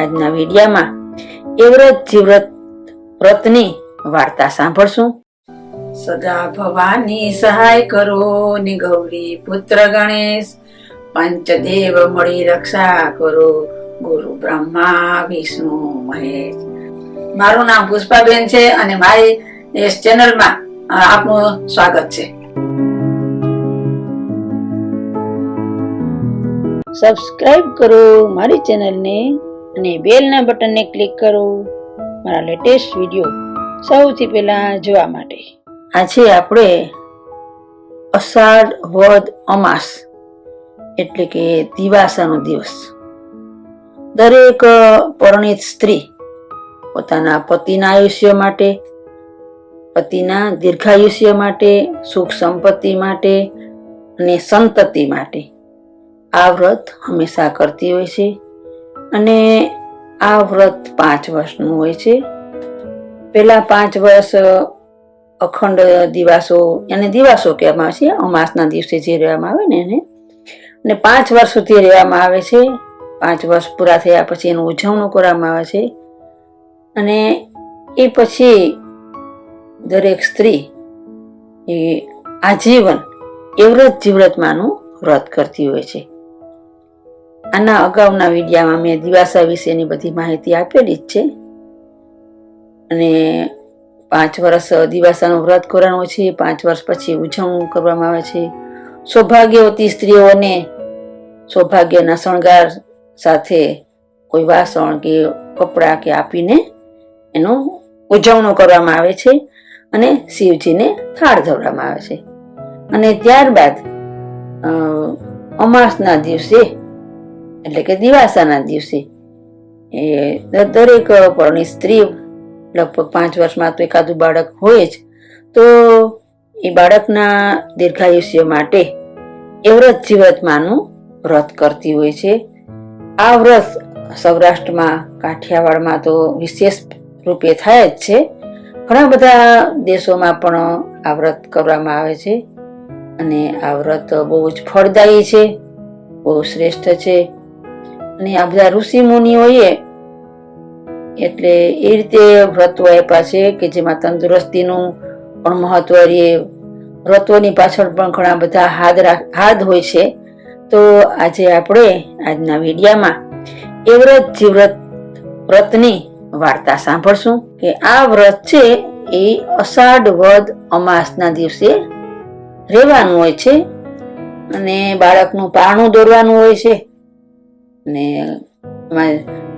આજના વિડિયામાં એ વ્રત જીવ્રત વ્રતની વાર્તા સાંભળશું। સદા ભવાની સહાય કરો ને ગૌરી પુત્ર ગણેશ, પંચદેવ મળી રક્ષા કરો, ગુરુ બ્રહ્મા વિષ્ણુ મહેશ। મારું નામ પુષ્પાબેન છે અને મારી ਇਸ ચેનલમાં આપનું સ્વાગત છે। સબસ્ક્રાઇબ કરો મારી ચેનલને અને બેલના બટનને ક્લિક કરો મારા લેટેસ્ટ વિડિયો સૌથી પહેલા જોવા માટે। આજે આપણે અષાઢ વદ અમાસ એટલે કે દિવાસાનો દિવસ। દરેક પરણિત સ્ત્રી પોતાના પતિના આયુષ્ય માટે, પતિના દીર્ઘાયુષ્ય માટે, સુખ સંપત્તિ માટે અને સંતતિ માટે આ વ્રત હંમેશા કરતી હોય છે અને આ વ્રત 5 વર્ષનું હોય છે। પહેલા 5 વર્ષ અખંડ દિવાસો એને દિવાસો કહેવામાં આવે છે, અમાસના દિવસે જે રહેવામાં આવે ને એને, અને 5 વર્ષ સુધી રહેવામાં આવે છે। 5 વર્ષ પૂરા થયા પછી એનું ઉજવણું કરવામાં આવે છે અને એ પછી દરેક સ્ત્રી એ આજીવન એ વ્રત જીવ્રતમાંનું વ્રત કરતી હોય છે। આના અગાઉના વિડિયામાં મેં દિવાસા વિશેની બધી માહિતી આપેલી જ છે અને 5 વર્ષ દિવાસાનું વ્રત કરવાનું છે, 5 વર્ષ પછી ઉજવણું કરવામાં આવે છે। સૌભાગ્યવતી સ્ત્રીઓને સૌભાગ્યના શણગાર સાથે કોઈ વાસણ કે કપડા કે આપીને એનું ઉજવણું કરવામાં આવે છે અને શિવજીને થાળ ધરવામાં આવે છે। અને ત્યારબાદ અમાસના દિવસે એટલે કે દિવાસાના દિવસે એ દરેક પરણિત સ્ત્રી લગભગ 5 વર્ષમાં તો એકાદું બાળક હોય જ, તો એ બાળકના દીર્ઘાયુષ્ય માટે એ વ્રત જીવ્રતમાંનું વ્રત કરતી હોય છે। આ વ્રત સૌરાષ્ટ્રમાં, કાઠિયાવાડમાં તો વિશેષ રૂપે થાય જ છે, ઘણા બધા દેશોમાં પણ આ વ્રત કરવામાં આવે છે અને આ વ્રત બહુ જ ફળદાયી છે, બહુ શ્રેષ્ઠ છે। અને આ બધા ઋષિ મુનિઓએ એટલે એ રીતે વ્રતો આપ્યા છે કે જેમાં તંદુરસ્તીનું પણ મહત્વ રહે, વ્રતોની પાછળ પણ ઘણા બધા હાદ હોય છે। તો આજે આપણે આજના વિડિયામાં એ વ્રત જીવ્રત વ્રતની વાર્તા સાંભળશું કે આ વ્રત છે એ અષાઢ વદ અમાસના દિવસે રહેવાનું હોય છે અને બાળકનું પારણું દોરવાનું હોય છે અને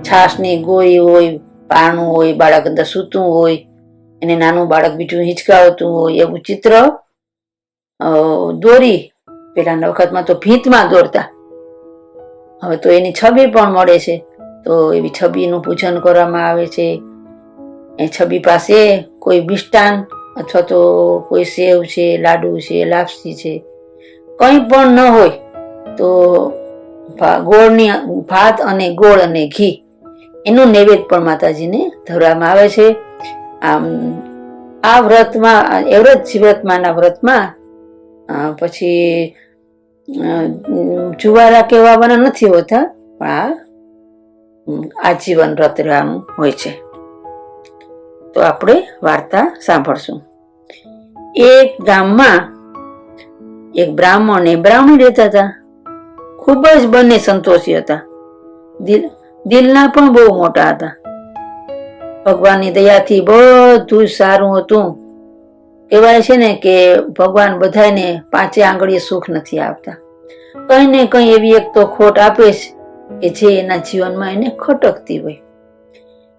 છાશની ગોળી હોય, પારણું હોય, બાળક અંદર સૂતું હોય, એને નાનું બાળક બીજું હિંચકાવતું હોય એવું ચિત્ર દોરી, પેલાના વખતમાં તો ભીંતમાં દોરતા, હવે તો એની છબી પણ મળે છે, તો એવી છબીનું પૂજન કરવામાં આવે છે। એ છબી પાસે કોઈ મિષ્ટાન અથવા તો કોઈ સેવ છે, લાડુ છે, લાપસી છે, કંઈ પણ ન હોય તો ગોળની ભાત અને ગોળ અને ઘી એનું નૈવેદ્ય પણ માતાજીને ધરવામાં આવે છે। આમ આ વ્રતમાં એ વ્રત જીવ્રતમાંના વ્રતમાં પછી જુવારા કહેવાના નથી હોતા, પણ આ આજીવન વ્રત રહેવાનું હોય છે। તો આપણે વાર્તા સાંભળશું। એક ગામમાં એક બ્રાહ્મણ ને બ્રાહ્મણી રહેતા હતા। ખૂબ જ બંને સંતોષી હતા, દિલના પણ બહુ મોટા હતા। ભગવાનની દયાથી બધું સારું હતું। કહેવાય છે ને કે ભગવાન બધાને 5 આંગળીએ સુખ નથી આપતા, કઈ ને કઈ એવી એક તો ખોટ આપે છે કે જે એના જીવનમાં એને ખટકતી હોય।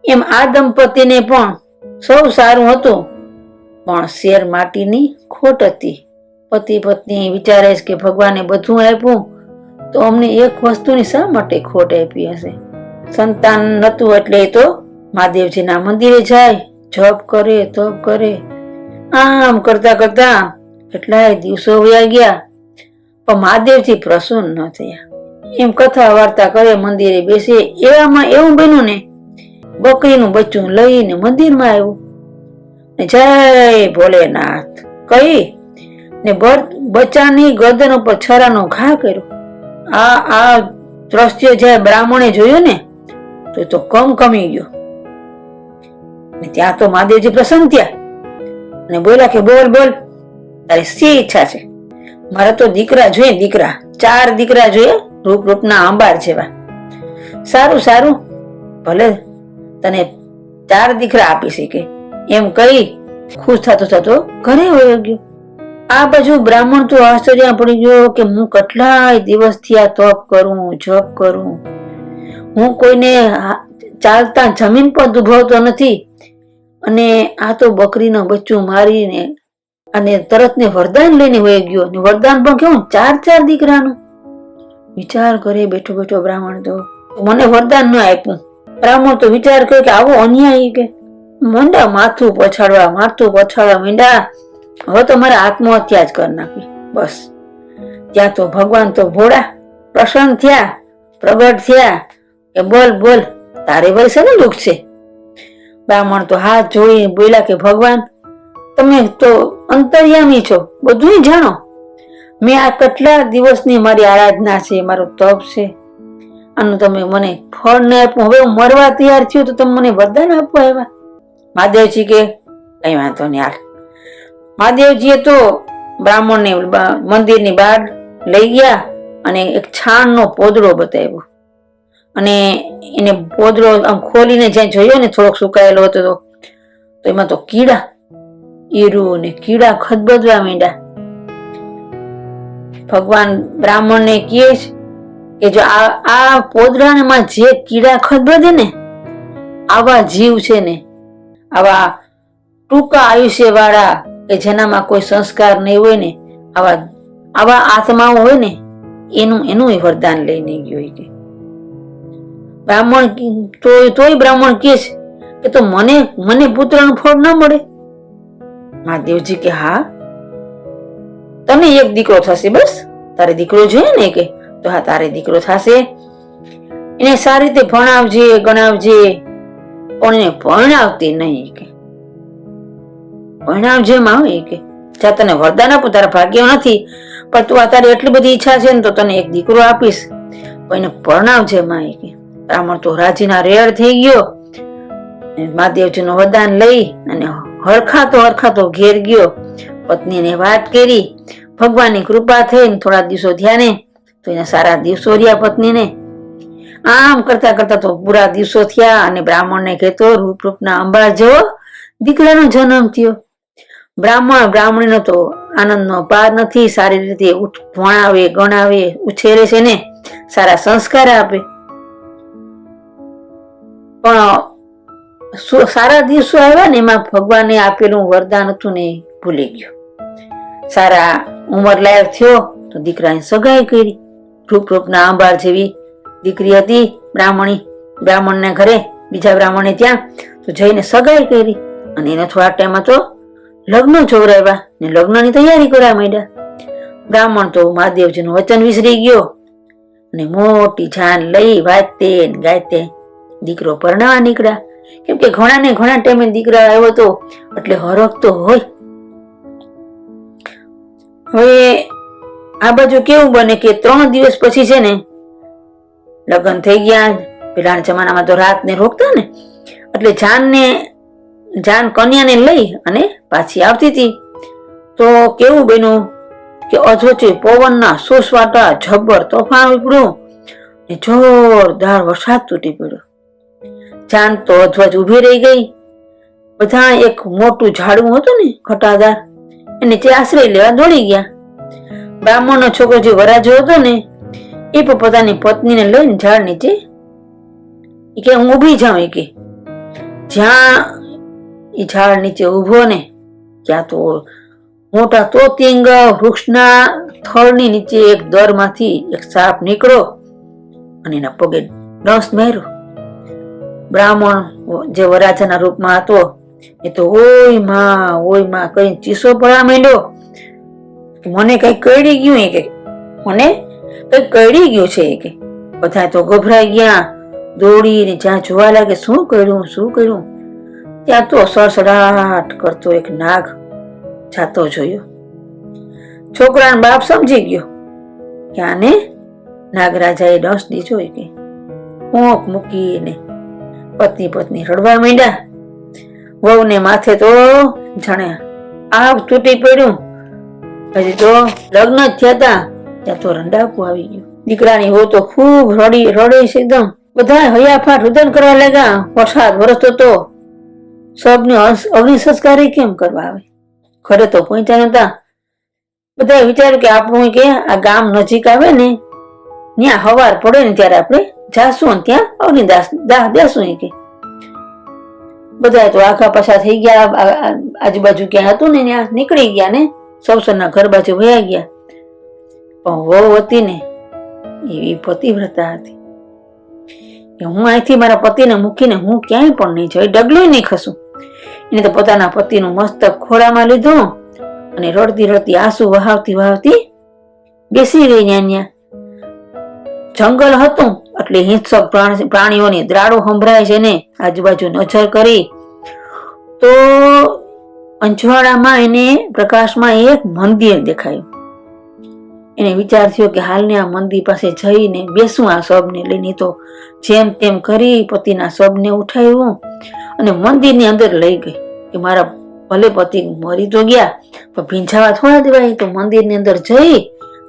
એમ આ દંપતીને પણ સૌ સારું હતું, પણ શેર માટીની ખોટ હતી। પતિ પત્ની વિચારે છે કે ભગવાને બધું આપ્યું તો અમને એક વસ્તુની શા માટે ખોટ આપી હશે। સંતાન નતું એટલે તો મહાદેવજીના મંદિરે જાય, જપ કરે, તપ કરે, આમ કરતા કરતા કેટલાય દિવસો વયા ગયા, પણ મહાદેવજી પ્રસન્ન ન થયા। એમ કથા વાર્તા કરે, મંદિરે બેસે, એવામાં એવું બન્યું ને બકરીનું બચ્ચું લઈને મંદિરમાં આવ્યું ને જય ભોલેનાથ કહી ને બચ્ચાની ગરદન ઉપર છરાનો ઘા કર્યો। આ દ્રશ્ય જ્યારે બ્રાહ્મણે જોયું ને તો એ તો કમી ગયો. ને ત્યાં તો મહાદેવજી પ્રસન્ન થયા અને બોલ્યા કે બોલ બોલ, તારી શી ઈચ્છા છે? મારે તો દીકરા જોઈએ, દીકરા, 4 દીકરા જોઈએ, રૂપના અંબાર જેવા. સારું સારું, ભલે તને 4 દીકરા આપી શકે, એમ કહી ખુશ થતો ઘરે વયો ગયો. આ બાજુ બ્રાહ્મણ તો આશ્ચર્ય પડી ગયો કે હું કેટલાય દિવસથી આ તપ કરું, જપ કરું, હું કોઈને ચાલતા જમીન પર દુભાવતો નથી, અને આ તો બકરીનું બચ્ચું મારીને અને તરત ને વરદાન લઈને વહી ગયો. ને વરદાન પણ કેવું, 4 દીકરાનું. વિચાર કરે બેઠો બ્રાહ્મણ તો મને વરદાન ન આપ્યું. બ્રાહ્મણ તો વિચાર કરે કે આવો અન્યાય, કે મંડા માથું પછાડવા માંડ્યા. હવે તો મારે આત્મહત્યા જ કરી નાખી બસ. ત્યાં તો ભગવાન તો ભોળા પ્રસન્ન થયા, પ્રગટ થયા કે બોલ બોલ, તારે વળી શેનું દુઃખ છે? બ્રાહ્મણ તો હાથ જોઈ બોલ્યા કે ભગવાન, તમે તો અંતર્યામી છો, બધું જાણો. મેં આ કેટલા દિવસની મારી આરાધના છે, મારું તપ છે, આનું તમે મને ફળ ને આપ્યું. હવે હું મરવા તૈયાર થયું તો તમે મને વરદાન આપવા આવ્યા? મહાદેવજી કે કઈ વાંધો નહીં. મહાદેવજીએ તો બ્રાહ્મણને મંદિરની બહાર લઈ ગયા અને એક છાણનો પોદળો બતાવ્યો, અને એને પોદળો આમ ખોલીને જ્યાં જોયો ને થોડોક સુકાયેલો હતો તો એમાં તો કીડા, ઈરું ને કીડા ખદબદવા માંડ્યા. ભગવાન બ્રાહ્મણને કહે છે કે જો આ પોદળામાં જે કીડા ખદબદે ને, આવા જીવ છે ને, આવા ટૂંકા આયુષ્ય વાળા કે જેનામાં કોઈ સંસ્કાર નહીં હોય ને, આવા આત્માઓ હોય ને, એનું વરદાન લઈને ગયો. કે બ્રાહ્મણ તોય બ્રાહ્મણ કહે છે કે તો મને પુત્રનું ફળ ન મળે? મહાદેવજી કે હા, તને એક દીકરો થશે, બસ તારે દીકરો જોઈએ ને? કે તો હા, તારે દીકરો થશે, એને સારી રીતે ભણાવજે ગણાવજે, પણ એને પરણાવતી નહીં. કે પરણાવજે માં, કે જા તને વરદાન આપું, તારા ભાગ્ય નથી, પણ તું આ તારી એટલી બધી ઈચ્છા છે ને તો તને એક દીકરો આપીશ, પણ એને પરણાવજે માં. કે બ્રાહ્મણ તો રાજીના રેડ થઈ ગયો, મહાદેવજીનું વરદાન લઈ અને હરખાતો ઘેર ગયો. પત્નીને વાત કરી, ભગવાનની કૃપા થઈ, થોડા દિવસો થયા ને તો એના સારા દિવસો રહ્યા પત્નીને. આમ કરતા તો પૂરા દિવસો થયા અને બ્રાહ્મણને કહેતો રૂપના અંબાર જેવો દીકરાનો જન્મ થયો. બ્રાહ્મણીનો તો આનંદનો પાર નથી. સારી રીતે ભણાવે ગણાવે, ઉછેરે છે ને સારા સંસ્કાર આપે, પણ સારા દિવસો આવ્યા ને એમાં ભગવાને આપેલું વરદાન હતું ને ભૂલી ગયો. સારા ઉંમર લાયક થયો તો દીકરાની સગાઈ કરી. રૂપના અંબાર જેવી દીકરી હતી બ્રાહ્મણને ઘરે, બીજા બ્રાહ્મણે ત્યાં તો જઈને સગાઈ કરી, અને એને થોડા ટાઈમમાં તો લગ્ન જોવરાવ્યા ને લગ્નની તૈયારી કરવા માંડ્યા. બ્રાહ્મણ તો મહાદેવજીનું વચન વિસરી ગયો અને મોટી જાન લઈ વાજતે ગાયતે દીકરો પરણાવા નીકળ્યા. કેમ કે ઘણા ટાઈમે દીકરા આવ્યો તો એટલે હરખ તો હોય. હવે આ બાજુ કેવું બને કે 3 દિવસ પછી છે ને લગ્ન થઈ ગયા. પેલા જમાનામાં તો રાત ને રોકતા ને, એટલે જાન કન્યાને લઈ અને પાછી આવતી હતી. તો કેવું બન્યું કે અધવચ્ચે પવનના સોસવાટા જબ્બર તોફાન ઉપડ્યું ને જોરદાર વરસાદ તૂટી પડ્યો. જાન તો અધવચ ઉભી રહી ગઈ. બધા એક મોટું ઝાડવું હતું ને ઘટાદાર, એને તે આશ્રય લેવા દોડી ગયા. બ્રાહ્મણનો છોકરો જે વરાજો હતો ને એ પણ પોતાની પત્નીને લઈને ઝાડ નીચે કે હું ઉભી જાઉં. કે જ્યાં એ ઝાડ નીચે ઉભો ને ત્યાં તો મોટા તોતિંગ વૃક્ષના થડની નીચે એક દરમાંથી એક સાપ નીકળ્યો અને એના પગે ડંસ માર્યો. બ્રાહ્મણ જે વરાજાના રૂપમાં હતો એ તો ઓય માં કઈ ચીસો પડવા માંડ્યો. મને કઈ કરડી ગયું, કે મને કઈ કરડી ગયું છે. કે બધા તો ગભરાઈ ગયા, દોડીને જ્યાં જોવા લાગે શું કર્યું. ત્યાં તો સડસડાટ કરતો એક નાગ જાતો જોયો. છોકરાનો બાપ સમજી ગયો કે આને નાગરાજાએ ડંસ દીધો. કે ઊંઘ મૂકીને પતિ પત્ની રડવા માંડ્યા. વહુને માથે તો જાણે આગ તૂટી પડ્યું. હજી તો લગ્ન જ થયા હતા ત્યાં તો રંડાપું આવી ગયું. દીકરાની વહુ તો ખૂબ રડે છે એકદમ. બધા હૈયાફાટ રુદન કરવા લાગ્યા. વરસાદ વરસતો તો સબને અગ્નિ સંસ્કાર કેમ કરવા આવે? ઘરે તો પહોંચ્યા નતા. બધા વિચાર્યું કે આપણું કે આ ગામ નજીક આવે ને ત્યાં હવાર પડે ને ત્યારે આપણે જાશું ત્યાં અગ્નિ દાહ દેશું કે. બધા તો આખા પાછા થઈ ગયા. આજુબાજુ ક્યાં હતું ને ત્યાં નીકળી ગયા ને સૌસરના ઘર બાજુ વયા ગયા. પણ વહુ હતી ને એવી પતિવ્રતા હતી. હું અહીંથી મારા પતિને મૂકીને હું ક્યાંય પણ નહીં જઈ, ડગલું નહીં ખસું. એને તો પોતાના પતિનું મસ્તક ખોળામાં લીધું અને રડતી રડતી આંસુ વહાવતી બેસી ગઈ. ત્યાં જંગલ હતું એટલે હિંસક પ્રાણીઓની દ્રાડો સંભળાય છે ને. આજુબાજુ નજર કરી તો અંજવાળામાં એને પ્રકાશમાં એક મંદિર દેખાયું. એને વિચાર થયો કે હાલને આ મંદિર પાસે જઈને બેસું આ શબને લઈને. તો જેમ તેમ કરી પતિના શબને ઉઠાવ્યું અને મંદિરની અંદર લઈ ગઈ કે મારા ભલે પતિ મરી તો ગયા પણ ભીંજાવા થોડા દેવાય. તો મંદિરની અંદર જઈ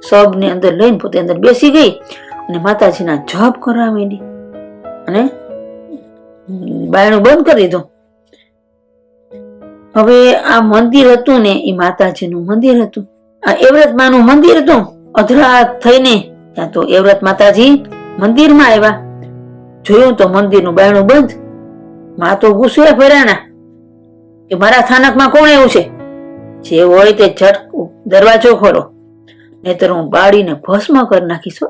શબને અંદર લઈને પોતે અંદર બેસી ગઈ અને માતાજીના જપ કરવા માંડી અને બાયણું બંધ કરી દીધું. હવે આ મંદિર હતું ને એ માતાજીનું મંદિર હતું. આ એવ્રત માનું મંદિર હતું. અધરાત થઈને ત્યાં તો એવ્રત માતાજી મંદિરમાં આવ્યા. જોયું તો મંદિરનું બાયણું બંધ. માં તો ગુસ્સે ફેરાણા કે મારા સ્થાનકમાં કોણ એવું છે? જે હોય તે ઝટ દરવાજો ખોલો, નહીતર હું બાળીને ભસ્મ કરી નાખીશ.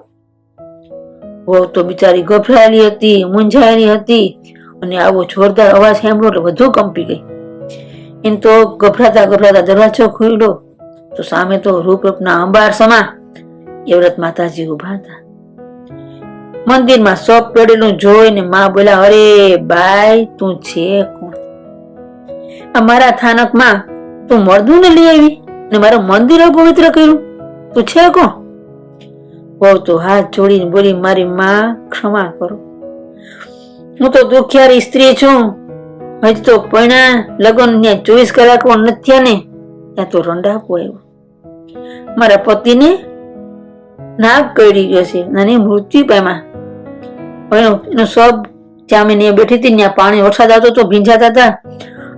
વહુ તો બિચારી ગભરાયેલી હતી, મૂંઝાયેલી હતી અને આવો જોરદાર અવાજ સાંભળ્યો એટલે વધુ કંપી ગઈ. એમ તો ગભરાતા દરવાજો ખોલ્યો તો સામે તો રૂપરૂપના અંબાર સમા એવ્રત માતાજી ઉભા હતા. મંદિરમાં સપ પડેલું જોઈને માં બોલ્યા, અરે બાઈ તું છે કોણ? અમારા થાનકમાં તું મળદું ને લઈ આવી ને મારું મંદિર અપવિત્ર કર્યું, તું છે કોણ? બહુ તો હાથ જોડીને બોલી, મારી માં ક્ષમા કરો, હું તો દુખિયારી સ્ત્રી છું. હજી તો પૈણા લગ્ન 24 કલાક પણ નથી થયા ને ત્યાં તો રંડાપો આવ્યો. મારા પતિને નાગ કરડી ગયો છે અને મૃત્યુ પામ્યા. એનો સબ જ્યાં મેં બેઠી હતી ત્યાં પાણી વરસાદ આવતો તો ભીંજાતા હતા.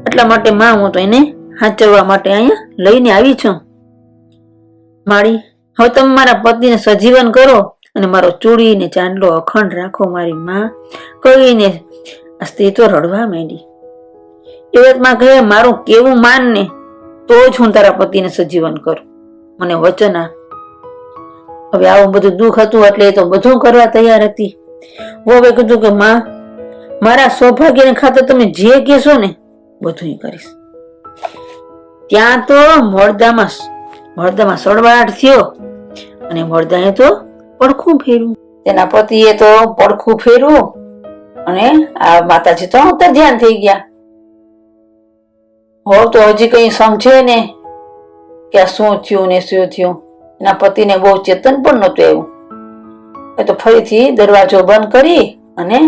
એટલા માટે માં હું તો એને હાચવવા માટે અહીંયા લઈને આવી છું. માળી હવે તમે મારા પતિને સજીવન કરો અને મારો ચૂડી ને ચાંદલો અખંડ રાખો મારી માં કહીને સ્ત્રી તો રડવા માંડી. એવતમાં કહે, મારું કેવું માન ને તો જ હું તારા પતિને સજીવન કરું, મને વચન આપ. હવે આવું બધું દુઃખ હતું એટલે એ તો બધું કરવા તૈયાર હતી. વહુએ કીધું કે માં મારા સૌભાગ્યને ખાતર તમે જે કહેશો ને બધું કરીશ. ત્યાં તો મળદામાં સળવાટ થયો અને મળદાએ તો પડખું ફેરવું. તેના પતિએ તો પડખું ફેરવું અને આ માતાજી તો અંતર ધ્યાન થઈ ગયા. હો તો હજી કઈ સમજે ને કે આ શું થયું ને શું થયું. એના પતિને બહુ ચેતન પણ નહોતું એવું. એ તો ફરીથી દરવાજો બંધ કરી અને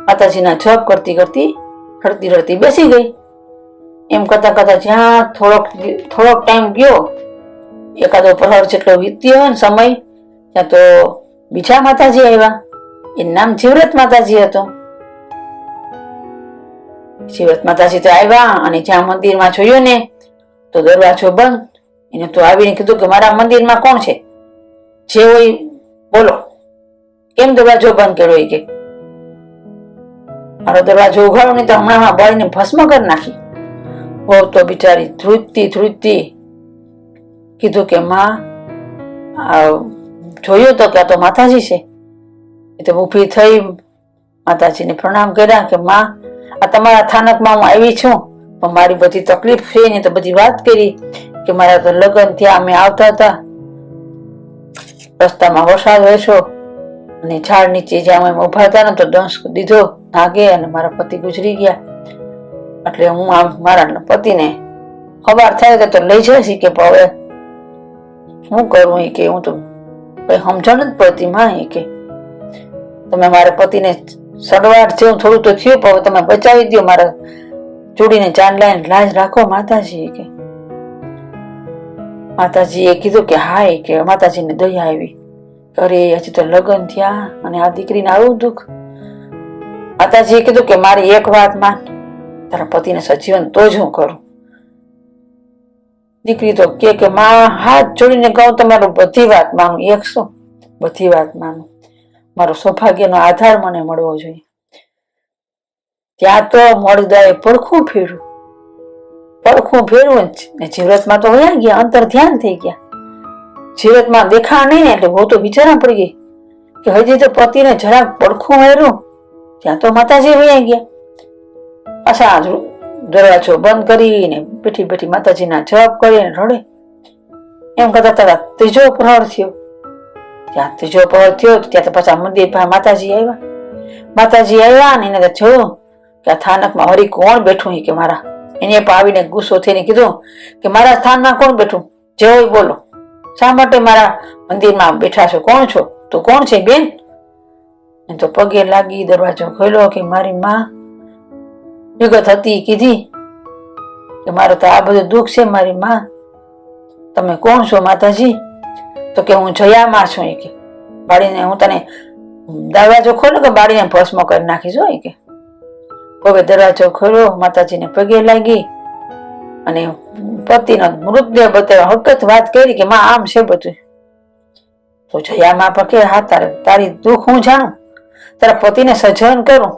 માતાજીના જપ કરતી રડતી બેસી ગઈ. એમ કરતા જ્યાં થોડોક ટાઈમ ગયો, એકાદો પ્રહર જેટલો વીત્યો ને સમય, ત્યાં તો બીજા માતાજી આવ્યા. એનું નામ જીવ્રત માતાજી હતો. જીવ્રત માતાજી તો આવ્યા અને જ્યાં મંદિરમાં જોયું ને તો દરવાજો બંધ. એને તો આવીને કીધું કે મારા મંદિરમાં કોણ છે? જે હોય બોલો, કેમ દરવાજો બંધ કર્યો? કે મારો દરવાજો ઉઘાડો નહીં તો હમણાં બળીને ભસ્મ કરી નાખી. બહુ તો બિચારી ધ્રુજતી કીધું કે માં જોયું તો કે આ તો માતાજી છે. એ તો ઊભી થઈ માતાજીને પ્રણામ કર્યા કે માં આ તમારા સ્થાનકમાં હું આવી છું પણ મારી બધી તકલીફ છે ને તો બધી વાત કરી કે મારા તો લગ્ન થયા, અમે આવતા હતા, રસ્તામાં વરસાદ વરસ્યો અને ઝાડ નીચે જ્યાં અમે ઉભા હતા ને તો દંશ દીધો નાગે અને મારા પતિ ગુજરી ગયા. એટલે હું આમ મારા પતિને ખબર થાય તો લઈ જઈશ કે હવે શું કરવું? કે હું તો કઈ સમજણ જ પડતી માં. કે તમે મારા પતિને સડવાટ જેવું થોડું તો થયું, પણ તમે બચાવી દો મારા ચૂડીને ચાંદલાને, લાજ રાખો માતાજી કે. માતાજીએ કીધું કે હા, કે માતાજીને દયા આવી. અરે હજી તો લગ્ન થયા અને આ દીકરીને આવું દુઃખ. માતાજીએ કીધું કે મારી એક વાત માન, તારા પતિને સજીવન તો જ હું કરું. દીકરી તો કે માં હાથ જોડીને કહું તમારું બધી વાત માનું, 100 બધી વાત માનું, મારો સૌભાગ્યનો આધાર મને મળવો જોઈએ. ત્યાં તો મળદાએ પડખું ફેરવું ને જીવરતમાં તો વયા ગયા, અંતર ધ્યાન થઈ ગયા. જીવરતમાં દેખા નહીં ને એટલે બહુ તો વિચારવા પડી ગઈ કે હજી તો પતિને જરાક પડખું માર્યું, ત્યાં તો માતાજી વયા ગયા. પાછા દરવાજો બંધ કરીને બેઠી બેઠી માતાજીના જપ કરીને રડે. એમ કરતા તારા ત્રીજો પ્રહર થયો. ત્યાં ત્રીજો પ્રહર થયો ત્યાં તો પાછા મંદિર પાસે માતાજી આવ્યા ને એને જોયું કે આ સ્થાનકમાં હરી કોણ બેઠું કે મારા. એને પણ આવીને ગુસ્સો થઈને કીધું કે મારા સ્થાનમાં કોણ બેઠું, જે હોય બોલો, શા માટે મારા મંદિરમાં બેઠા છો, કોણ છો, તું કોણ છે બેન? એ તો પગે લાગી દરવાજો ખોલ્યો કે મારી માં વિગત હતી કીધી કે મારે તો આ બધું દુઃખ છે મારી માં. તમે કોણ છો માતાજી? તો કે હું જયામાં છું કે બાળીને હું તને દરવાજો ખોલ્યો કે બાળીને ભસ્મ કરી નાખીશ હોય કે. હવે દરવાજો ખોલ્યો, માતાજીને પગે લાગી અને પતિનો મૃતદેહ બતાવ્યો, હકત વાત કરી કે માં આમ છે બધું. તો જયામાં પણ કે હા તારી દુઃખ હું જાણું, તારા પતિને સજન કરું,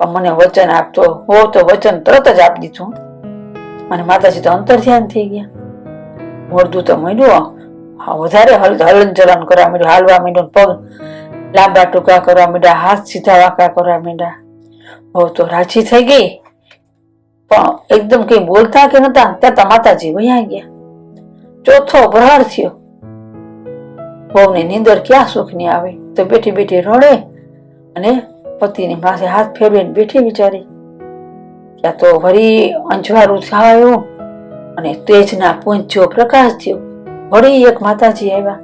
પણ મને વચન આપતો હો તો વચન તરત જ આપી દીધું. અને માતાજી તો અંતર ધ્યાન થઈ ગયા. મોરદું તો માંડ્યું વધારે હલન ચલન કરવા માંડ્યું, હાલવા માંડ્યું, પગ લાંબા ટૂંકા કરવા માંડ્યા, હાથ સીધા વાંકા કરવા માંડ્યા. હો તો રાજી થઈ ગઈ, પણ એકદમ કઈ બોલતા કે નતા ત્યાં માતાજી વયા ગયા. ચોથો પ્રહર થયો. વહુની નીંદર ક્યાં સુખની આવે, તો બેઠી બેઠી રડે અને પતિની પાસે હાથ ફેરવીને બેઠી વિચારી. ત્યાં તો વળી અંજવાળું થયું અને તેજના પુંજ જેવો પ્રકાશ થયો. વળી એક માતાજી આવ્યા.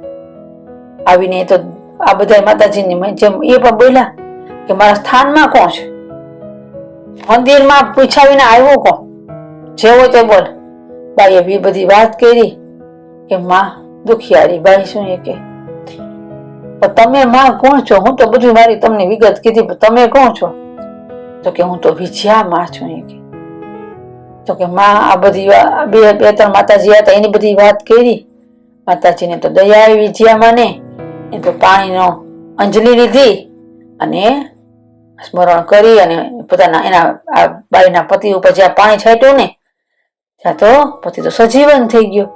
આવીને તો આ બધા માતાજીની જેમ એ પણ બોલ્યા કે મારા સ્થાનમાં કોણ છે, મંદિરમાં પૂછાવીને આવ્યો કોણ, જે હોય તે બોલ. બાઈએ બી બધી વાત કરી કે માં દુખિયારી બાઈ શું એ કે તમે માં કોણ છો? હું તો બધું મારી તમને વિગત કીધી, તમે કોણ છો? તો કે હું તો વિજયા માં છું એ કે. તો કે માં આ બધી બે ત્રણ માતાજી હતા એની બધી વાત કરી. માતાજીને તો દયા આવી વિજયા માને. એ તો પાણીનો અંજલિ લીધી અને સ્મરણ કરી અને પોતાના એના બાઈના પતિ ઉપર જ્યાં પાણી છાંટ્યું ને ત્યાં તો પતિ તો સજીવન થઈ ગયો.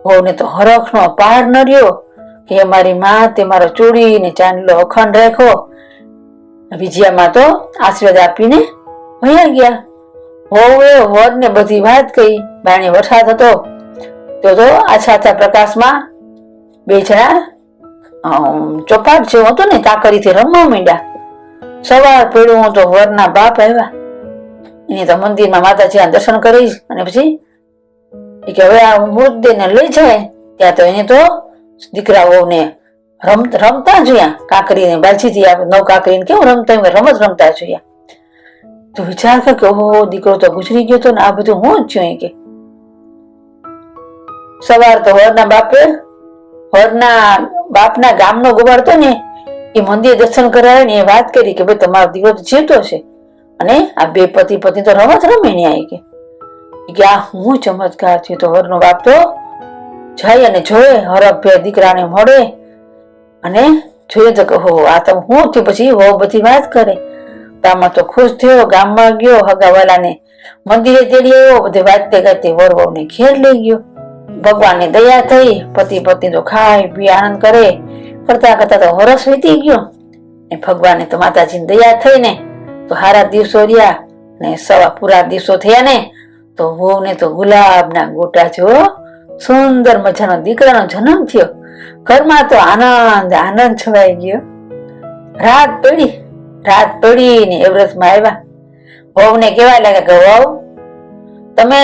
વહુને તો હરખનો પાર ન રહ્યો કે મારી માં તે મારો ચૂડી ને ચાંદલો અખંડ રાખ્યો. વિજયામાં તો આશીર્વાદ આપીને વયા ગયા. વહુએ વરને બધી વાત કહી. બારણે વરસાદ હતો તો આછા પ્રકાશમાં બે જણા ચોપાટ જેવું હતું ને કાકરીથી રમવા માંડ્યા. સવાર પડ્યું તો વરના બાપ આવ્યા. એને તો મંદિરમાં માતાજીના દર્શન કરી અને પછી કે હવે આ મૃતદેહને લઈ જાય. ત્યાં તો એને તો દીકરા વહુને રમતા જોયા, કાકરીને બાજીથી નવ કાકરીને કેવું રમતા રમત રમતા જોયા. તો વિચાર કર કે ઓહો દીકરો તો ગુજરી ગયો તો ને આ બધું હું જ જોઈ કે. સવાર તો વરના બાપના ગામનો ગોવાળતો ને એ મંદિર દર્શન કરાવે ને એ વાત કરી કે ભાઈ તમારો દીકરો તો જીવતો છે અને આ બે પતિ પત્ની તો રમત રમે ને આવી કે આ હું ચમત્કાર થયો. તો વરનો બાપ તો જાય અને જોયે હરભ્ય દીકરાને મળે અને જોઈએ તો કહો આ તો હું થયું. પછી વહુ બધી વાત કરે. ગામમાં તો ખુશ થયો, ગામમાં ગયો, હગાવાલાને મંદિરે તેડી આવ્યો, બધી વાતતે ગાતે વર વહુને ઘેર લઈ ગયો. ભગવાનની દયા થઈ, પતિ પત્ની તો ખાય પી આનંદ કરે. કરતા કરતા તો વરસ વીતી ગયો ને ભગવાનને તો માતાજીની દયા થઈ ને તો હારા દિવસો રહ્યા ને સવા પૂરા દિવસો થયા ને તો વહુને તો ગુલાબના ગોટા જેવો સુંદર મજાનો દીકરાનો જન્મ થયો. ઘરમાં તો આનંદ છવાઈ ગયો. રાત પડી ને એવ્રતમાં આવ્યા. વહુને કેવા લાગે કે વહુ તમે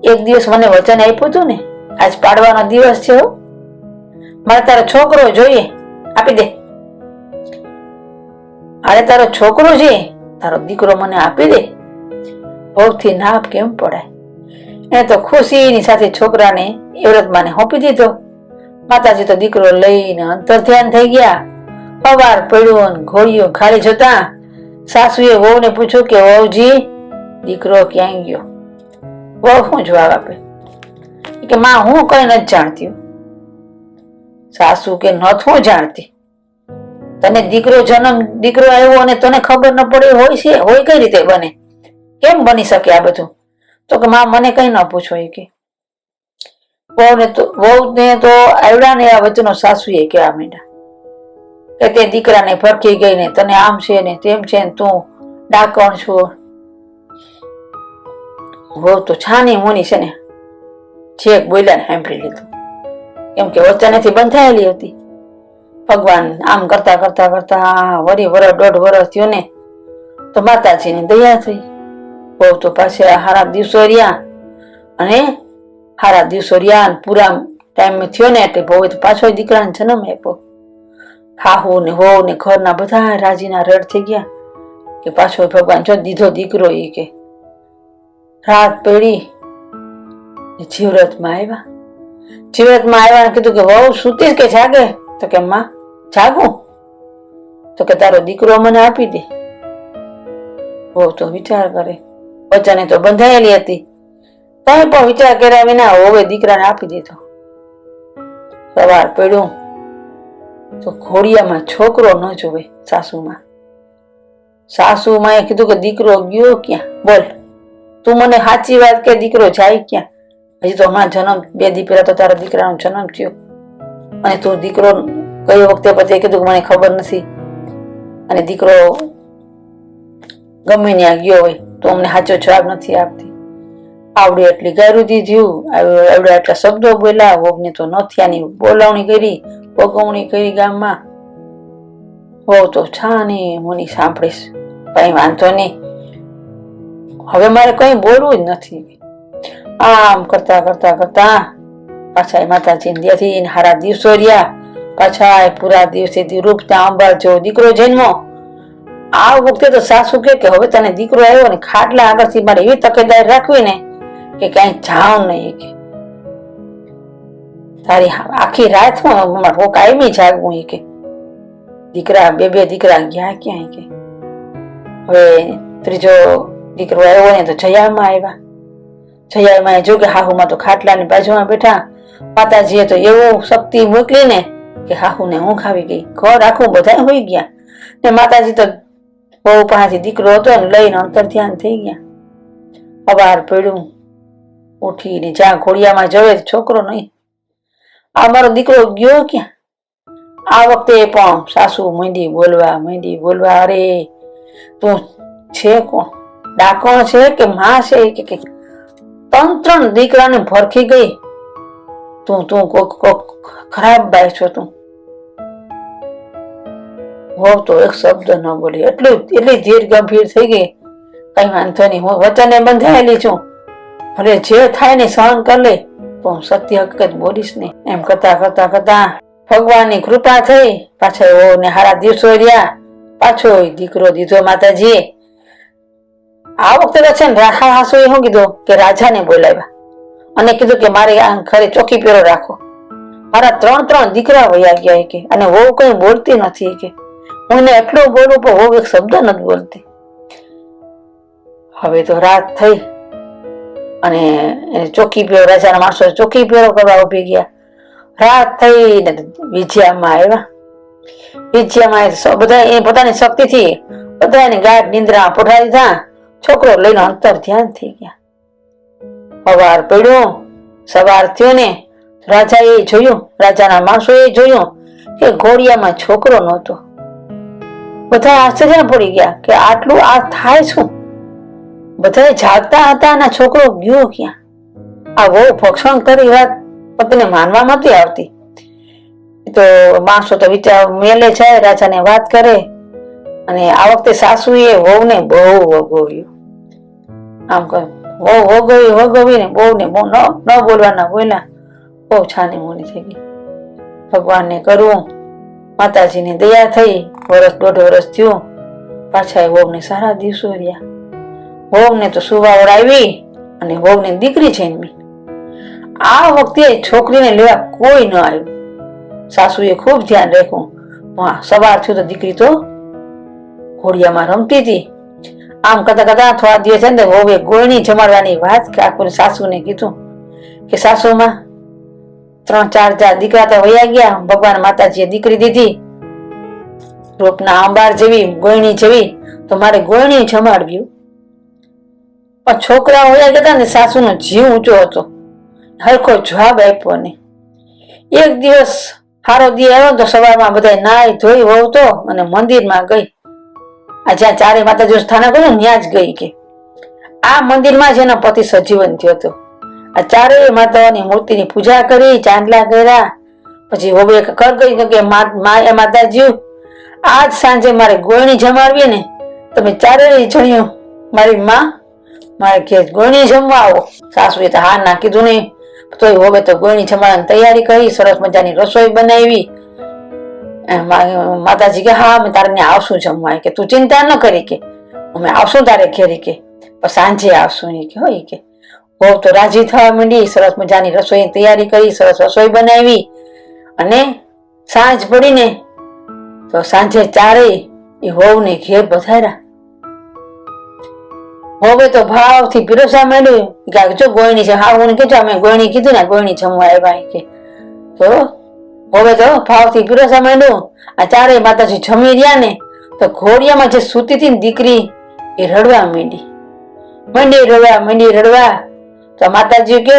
એક દિવસ મને વચન આપ્યું હતું ને આજ પાડવાનો દિવસ છે, મારે તારો છોકરો જોઈએ, આપી દે. અરે તારો છોકરો છે, તારો દીકરો મને આપી દે. વહુથી ના કેમ પડાય? એને તો ખુશીની સાથે છોકરાને એ વ્રતમાને સોંપી દીધો. માતાજી તો દીકરો લઈને અંતર ધ્યાન થઈ ગયા. અવાર પડ્યું, ઘોડિયું ખાલી જોતા સાસુએ વહુને પૂછ્યું કે વહુજી, દીકરો ક્યાં ગયો? વહુ શું જવાબ આપે કે માં હું કઈ નથી જાણતી. સાસુ કે નથી જાણતી? તને દીકરો આવ્યો અને તને ખબર ન પડે હોય કઈ રીતે બને? કેમ બની શકે આ બધું? તો કે માં મને કઈ ન પૂછો. એ કે વહુને તો આવડા ને આ વચનો સાસુએ કહેવા માંડ્યા કે તે દીકરાને ભરખી ગઈ ને તને આમ છે ને તેમ છે ને તું ડાકણ છો. વહુ તો છાની મુની છે ને છેક બોલ્યા ને સાંભળી લીધું, કેમ કે વચનેથી બંધાયેલી હતી. ભગવાન આમ કરતા કરતા કરતા વરી વરસ 1.5 વર્ષ થયો ને તો માતાજીની દયા થઈ. બહુ તો પાસે હારા દિવસો રહ્યા અને પૂરા ટાઈમ થયો ને એટલે બહુ પાછો દીકરાને જન્મ આપ્યો. હાહુ ને વહુ ને ઘરના બધા રાજીના રડ થઈ ગયા કે પાછો ભગવાન જો દીધો દીકરો. એ કે રાત પડી જીવરતમાં આવ્યા કીધું કે વહુ સુતી કે જાગે? તો કે માં જાગું? તો કે તારો દીકરો મને આપી દે. વહુ તો વિચાર કરે, વચને તો બંધાયેલી હતી, કઈ પણ વિચાર કર્યા વિના હવે દીકરાને આપી દીધો. સવાર પડ્યું તો ઘોડિયામાં છોકરો ન જોવે. સાસુમાં કીધું કે દીકરો ગયો ક્યાં? બોલ, તું મને સાચી વાત કે દીકરો જાય ક્યાં? હજી તો હમણાં 2 દી પહેલા તો તારા દીકરાનો જન્મ થયો અને તું દીકરો કઈ વખતે પછી કીધું મને ખબર નથી અને દીકરો ગમે ત્યાં ગયો હોય તો અમને સાચો જવાબ નથી આપતી. આવડે એટલી ગાયરું દીધું, આવડે એટલા શબ્દો બોલ્યા. વહુને તો નથિયાની બોલાવણી કરી, વગવણી કરી ગામમાં. વહુ તો છાની મુની સાંભળીશ, કઈ વાંધો નહીં, હવે મારે કઈ બોલવું જ નથી. આમ કરતા કરતા કરતા પાછા માતાજી ત્યાંથી હારા દિવસો રહ્યા. પાછા પૂરા દિવસેથી રૂપતા અંબાર જેવો દીકરો જન્મો. આ વખતે તો સાસુ કે હવે તને દીકરો આવ્યો ને ખાટલા આગળથી મારે એવી તકેદારી રાખવી ને કે કઈ જાવ નહીં. કે તારી આખી રાત હું કાયમી જાગવું. કે દીકરા બે દીકરા ગયા ક્યાં? કે હવે ત્રીજો દીકરો આવ્યો ને તો જયામાં આવ્યા. જયામાં જો કે હાહુમાં તો ખાટલાની બાજુમાં બેઠા. માતાજીએ તો એવું શક્તિ મોકલી ને કે હાહુને ઊંઘ આવી ગઈ. ઘર આખું બધા હોઈ ગયા ને માતાજી તો બહુ પાસેથી દીકરો હતો ને લઈને અંતર ધ્યાન થઈ ગયા. અવાર પડ્યું, ઉઠીને જ્યાં ઘોડિયામાં જવે છોકરો નહીં. આ મારો દીકરો ગયો ક્યાં? આ વખતે પણ સાસુ મંડી બોલવા અરે તું છે કોણ? ડાકણ છે કે માં છે? કે 3 દીકરાને ભરખી ગઈ. તું કોક ખરાબ બાઈ છો તું. વહુ તો એક શબ્દ ન બોલી, એટલી ધીર ગંભીર થઈ ગઈ. કઈ વાંધો નહીં, હું વચને બંધાયેલી છું, ભલે જે થાય ને સહન કરી લે, પણ સત્ય હકીકત બોલીશ નહીં. એમ કરતા કરતા કરતા ભગવાનની કૃપા થઈ. પાછા વહુને હારા દિવસો રહ્યા. પાછો દીકરો દીધો માતાજીએ. આ વખતે તો છે ને હાસુએ શું કીધું કે રાજાને બોલાવ્યા અને કીધું કે મારે આ ઘરે ચોકી પેરો રાખો. મારા 3 દીકરા વયા ગયા. કે અને વહુ કઈ બોલતી નથી. કે હું એને એટલું બોલું પણ વહુ એક શબ્દ નથી બોલતી. હવે તો રાત થઈ અને ચોકી પેરો, રાજાના માણસો ચોકી પેરો કરવા ઉભી ગયા. રાત થઈ ને વિજયામાં આવ્યા. વિજયામાં બધા એ પોતાની શક્તિથી બધાને ગાઢ નિંદ્રા પોઢાડી દીધા. છોકરો લઈને અંતર ધ્યાન થઈ ગયા. અવાર પડ્યું, સવાર થયો ને રાજાએ જોયું, રાજાના માણસોએ જોયું કે ઘોડિયામાં છોકરો નહોતો. બધા આશ્ચર્ય પડી ગયા કે આટલું આ થાય શું? બધા જાગતા હતા અને છોકરો ગયો ક્યાં? આ બહુ ભક્ષણ કરી વાત પતિને માનવા નથી આવતી. તો માણસો તો વિચાર મેલે જાય, રાજાને વાત કરે. અને આ વખતે સાસુએ વહુને બહુ વગોવ્યું. આમ કહ્યું વગોવીને બહુને ન બોલવાના બોલ્યા. બહુ છાની મોની થઈ ગઈ. ભગવાનને કરવું, માતાજીની દયા થઈ. 1.5 વર્ષ થયું પાછા વહુને સારા દિવસો રહ્યા. વહુને તો સુવાવડ આવી અને વહુને દીકરી જન્મી. આ વખતે છોકરીને લેવા કોઈ ન આવ્યું. સાસુએ ખૂબ ધ્યાન રાખ્યું. સવાર થયું તો દીકરી તો ઘોડિયામાં રમતી હતી. આમ કરતા કરતા થોડા દિવસ છે ને વહુએ ગોળણી જમાડવાની વાત આખું સાસુને કીધું કે સાસુમાં 3-4 દીકરા તો વયા ગયા. ભગવાન માતાજીએ દીકરી દીધી રૂપના આંબાર જેવી, ગોળણી જેવી, તો મારે ગોળણી જમાડવી. પણ છોકરા વયા ગયા ને સાસુનો જીવ ઊંચો હતો. હરખો જવાબ આપ્યો ને. એક દિવસ હારો દી આવ્યો તો સવારમાં બધા નાઈ ધોઈ વહુ તો અને મંદિરમાં ગઈ. આ જ્યાં ચારે માતાજી સ્થાનક હતું ત્યાં જ ગઈ. કે આ મંદિરમાં જ એનો પતિ સજીવન થયો હતો. આ ચારેય માતાઓની મૂર્તિની પૂજા કરી, ચાંદલા કર્યા. પછી વહુએ કર ગઈ કે માતાજી આજ સાંજે મારે ગોળણી જમાડવી ને, તમે ચારેય જણીઓ મારી માં મારે ઘેર ગોળણી જમવા આવો. સાસુએ તો હા ના કીધું નહીં. તો હવે તો ગોળણી જમાડવાની તૈયારી કરી, સરસ મજાની રસોઈ બનાવી. માતાજી કે હા અમે તારે આવશું જમવા. કે તું ચિંતા ન કરી, કે અમે આવશું તારે ઘેરી, કે સાંજે આવશું. કે હોય કે બહુ તો રાજી થવા માંડી. સરસ મજાની રસોઈની તૈયારી કરી, સરસ રસોઈ બનાવી. અને સાંજ પડીને તો સાંજે ચારેય એ વહુને ઘેર પધાર્યા. હવે તો ભાવથી પીરસવા માંડ્યું કે જો ગોળણી છે. હા હું કીધું અમે ગોળણી કીધું ને ગોળણી જમવા આવ્યા. કે તો હવે તો ભાવથી પીરસવા માંડ્યું. આ ચારેય માતાજી જમી રહ્યા ને તો ઘોડિયામાં જે સૂતી હતી ને દીકરી એ રડવા માંડી રડવા. તો માતાજી કે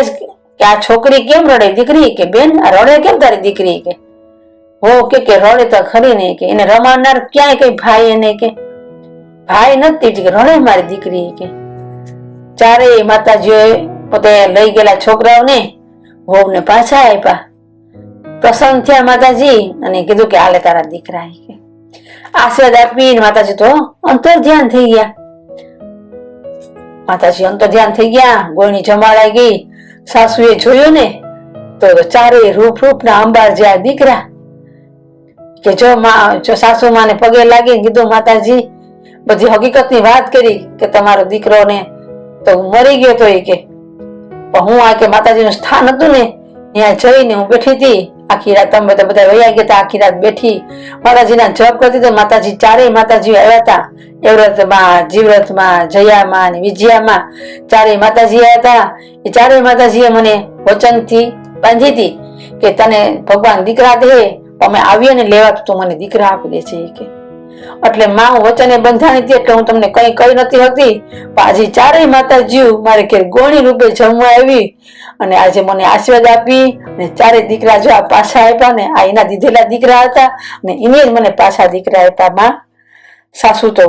આ છોકરી કેમ રડે? દીકરી કે બેન આ રડે કેમ તારી દીકરી? કે હો કે રડે તો ખરી ને, કે એને રમાડનાર ક્યાંય કઈ ભાઈ એને કે ભાઈ નથી, કે રડે મારી દીકરી. કે ચારેય માતાજીઓ પોતે લઈ ગયેલા છોકરાઓને વહુને પાછા આપ્યા. પ્રસન્ન થયા માતાજી અને કીધું કે હાલે તારા દીકરા. કે આશીર્વાદ આપીને માતાજી તો અંતર ધ્યાન થઈ ગયા. માતાજી અંતર ધ્યાન થઈ ગયા. ગોળણી જમાડાઈ ગઈ. સાસુએ જોયું ને તો ચારેય રૂપના અંબાર જેવા દીકરા. કે જો સાસુ માને પગે લાગીને કીધું માતાજી બધી હકીકત ની વાત કરી કે તમારો દીકરો ને તો મરી ગયો તો. એ કે હું આ કે માતાજી નું સ્થાન હતું ને ત્યાં જઈને હું બેઠી હતી આખી રાત. તમે બધા વયા ગયા હતા, આખી રાત બેઠી માતાજીના જપ કરતી. તો માતાજી ચારેય માતાજી આવ્યા હતા. એવ્રતમાં, જીવ્રતમાં, જયામાં અને વિજયામાં ચારેય માતાજી આવ્યા હતા. એ ચારેય માતાજીએ મને વચનથી બાંધી હતી કે તને ભગવાન દીકરા દે, અમે આવીએ ને લેવા તો મને દીકરા આપી દે છે. કે એટલે માં હું વચને બંધાણી હતી એટલે હું તમને કઈ કહી નથી હતી. પણ આજે ચારેય માતાજીઓ મારે ઘેર ગોળણી રૂપે જમવા આવી અને આજે મને આશીર્વાદ આપી. અને ચારેય દીકરા જો આ પાછા આપ્યા ને આ એના દીધેલા દીકરા હતા ને એને જ મને પાછા દીકરા આપ્યા. માં સાસુ તો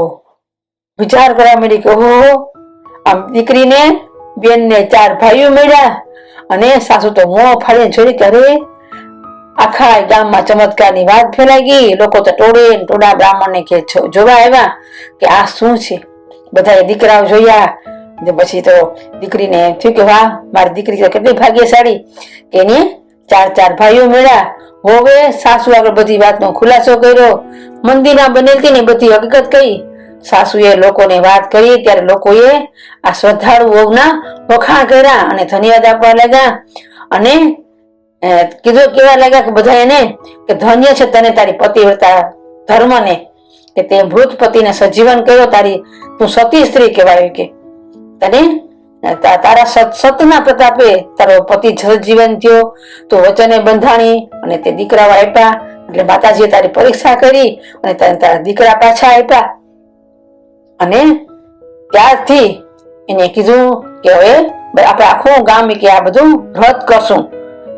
વિચાર કરવા માંડી કે ઓહો આમ દીકરીને બેન ને 4 ભાઈઓ મળ્યા. અને સાસુ તો મોં ફાડીને જોઈ કે અરે આખા ગામમાં ચમત્કારની વાત ફેલાઈ ગઈ. લોકો તો ટોળા બ્રાહ્મણ ને કે જોવા આવ્યા કે આ શું છે. બધા દીકરાઓ જોયા. પછી તો દીકરીને થયું કે વાહ મારી દીકરી તો કેટલી ભાગ્યશાળી કે એને 4 ભાઈઓ મળ્યા. હવે સાસુ આગળ બધી વાતનો ખુલાસો કર્યો. મંદિરના બનેલતી ને બધી હકીકત કહી. સાસુએ લોકોને વાત કરી ત્યારે લોકોએ આ શ્રદ્ધાળુ વહુના વખાણ કર્યા અને ધન્યવાદ આપવા લાગ્યા. અને કીધું કેવા લાગ્યા કે બધા એને કે ધન્ય છે તને તારી પતિવ્રતા ધર્મને, કે તે મૃત પતિને સજીવન કર્યો. તું સતી સ્ત્રી કહેવાય. કે તને તારા સતના પ્રતાપે તારો પતિ સજીવન થયો, તું વચને બંધાણી અને તે દીકરાઓ આપ્યા. એટલે માતાજીએ તારી પરીક્ષા કરી અને તને તારા દીકરા પાછા આપ્યા. અને ત્યારથી એને કીધું કે હવે આપણે આખું ગામ કે આ બધું વ્રત કરશું.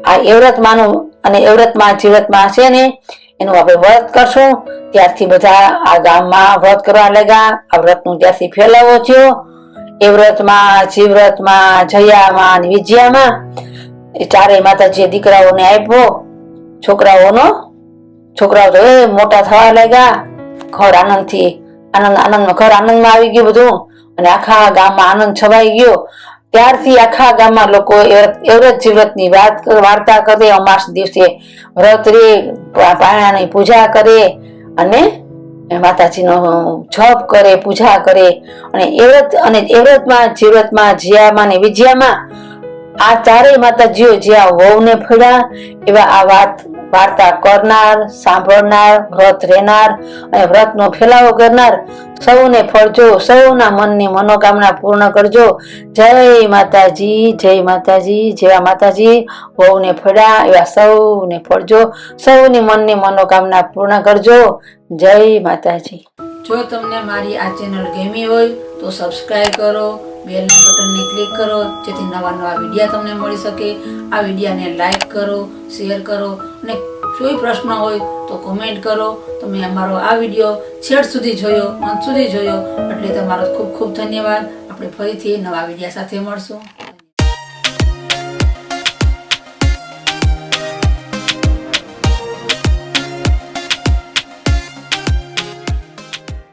આ એવ્રતમાંનું અને એવ્રતમાં જીવ્રતમાં છે ને એનું આપણે વ્રત કરશું. ત્યારથી બધા આ ગામમાં વ્રત કરવા લાગ્યા. આ વ્રતનું ત્યારથી ફેલાવો થયો. એવ્રતમાં, જીવ્રતમાં, જયામાં અને વિજયામાં એ ચારેય માતાજીએ દીકરાઓને આપ્યો. છોકરાઓ તો મોટા થવા લાગ્યા. ઘર આનંદમાં ઘર આનંદમાં આવી ગયું બધું. અને આખા ગામમાં આનંદ છવાઈ ગયો. ત્યારથી આખા ગામમાં લોકો એવ્રત જીવ્રતની વાર્તા કરે. અમાસ દિવસે વ્રત રે, પારણાની પૂજા કરે અને માતાજીનો જપ કરે, પૂજા કરે અને એ વ્રતમાં જીયામાં ને વિજયામાં આ ચારેય માતાજીઓ જ્યાં વહુને ફળ્યા એવા આ વાર્તા કરનાર, સાંભળનાર, વ્રત રહેનાર અને વ્રતનો ફેલાવો કરનાર સૌને ફળજો, સૌના મનની મનોકામના પૂર્ણ કરજો. જય માતાજી, જય માતાજી. જેવા માતાજી વહુને ફળ્યા એવા સૌને ફળજો, સૌની મનની મનોકામના પૂર્ણ કરજો. જય માતાજી. જો તમને મારી આ ચેનલ ગમી હોય તો સબસ્ક્રાઇબ કરો, બેલના બટનને ક્લિક કરો, જેથી નવા વિડીયા તમને મળી શકે. આ વિડીયાને લાઈક કરો, શેર કરો અને કોઈ પ્રશ્ન હોય તો કોમેન્ટ કરો. તમે અમારો આ વિડીયો છેડ સુધી જોયો, અંત સુધી જોયો એટલે તમારો ખૂબ ખૂબ ધન્યવાદ. આપણે ફરીથી નવા વિડીયા સાથે મળશું.